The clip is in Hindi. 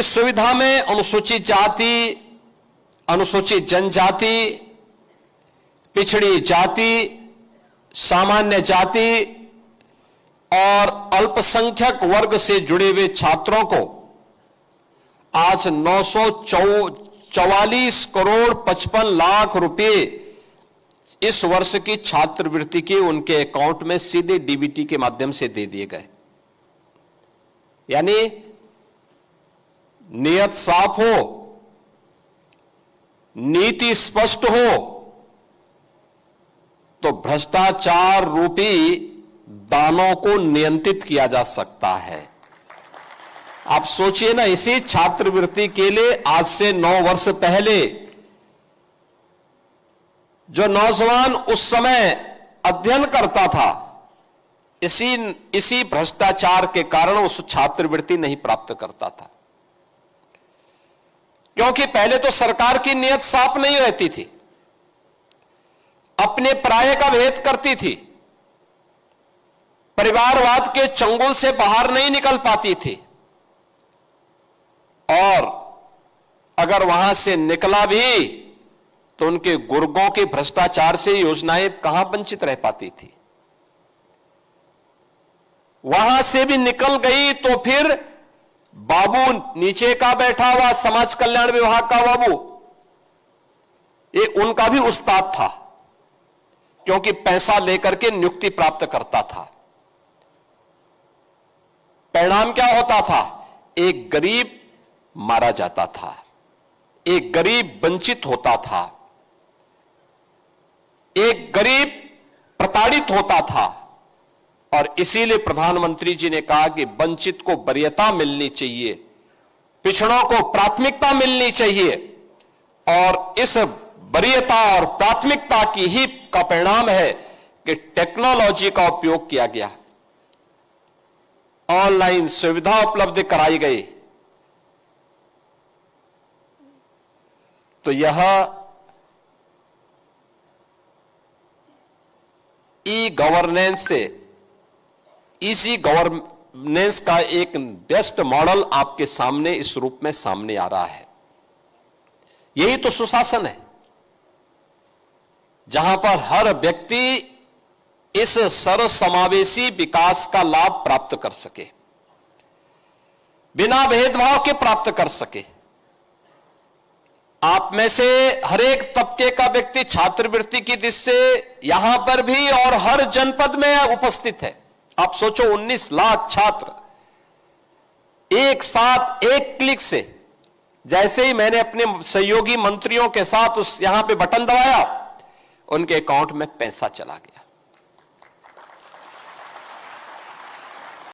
इस सुविधा में अनुसूचित जाति, अनुसूचित जनजाति, पिछड़ी जाति, सामान्य जाति और अल्पसंख्यक वर्ग से जुड़े हुए छात्रों को आज 944 करोड़ 55 लाख रुपए इस वर्ष की छात्रवृत्ति के उनके अकाउंट में सीधे डीबीटी के माध्यम से दे दिए गए। यानी नियत साफ हो, नीति स्पष्ट हो तो भ्रष्टाचार रूपी दानों को नियंत्रित किया जा सकता है। आप सोचिए ना, इसी छात्रवृत्ति के लिए आज से 9 वर्ष पहले जो नौजवान उस समय अध्ययन करता था, इसी भ्रष्टाचार के कारण उस छात्रवृत्ति नहीं प्राप्त करता था, क्योंकि पहले तो सरकार की नीयत साफ नहीं रहती थी, अपने पराये का भेद करती थी, परिवारवाद के चंगुल से बाहर नहीं निकल पाती थी, और अगर वहां से निकला भी तो उनके गुर्गों के भ्रष्टाचार से योजनाएं कहां वंचित रह पाती थी। वहां से भी निकल गई तो फिर बाबू नीचे का बैठा हुआ समाज कल्याण विभाग का बाबू, ये उनका भी उस्ताद था, क्योंकि पैसा लेकर के नियुक्ति प्राप्त करता था। परिणाम क्या होता था? एक गरीब मारा जाता था, एक गरीब वंचित होता था, एक गरीब प्रताड़ित होता था। और इसीलिए प्रधानमंत्री जी ने कहा कि वंचित को वरीयता मिलनी चाहिए, पिछड़ों को प्राथमिकता मिलनी चाहिए, और इस वरीयता और प्राथमिकता की ही का परिणाम है कि टेक्नोलॉजी का उपयोग किया गया, ऑनलाइन सुविधा उपलब्ध कराई गई। तो यह ई गवर्नेंस से इसी गवर्नेंस का एक बेस्ट मॉडल आपके सामने इस रूप में सामने आ रहा है। यही तो सुशासन है, जहां पर हर व्यक्ति इस सर्वसमावेशी विकास का लाभ प्राप्त कर सके, बिना भेदभाव के प्राप्त कर सके। आप में से हर एक तबके का व्यक्ति छात्रवृत्ति की दृष्टि से यहां पर भी और हर जनपद में उपस्थित है। आप सोचो, 19 लाख छात्र एक साथ एक क्लिक से, जैसे ही मैंने अपने सहयोगी मंत्रियों के साथ यहां पे बटन दबाया, उनके अकाउंट में पैसा चला गया।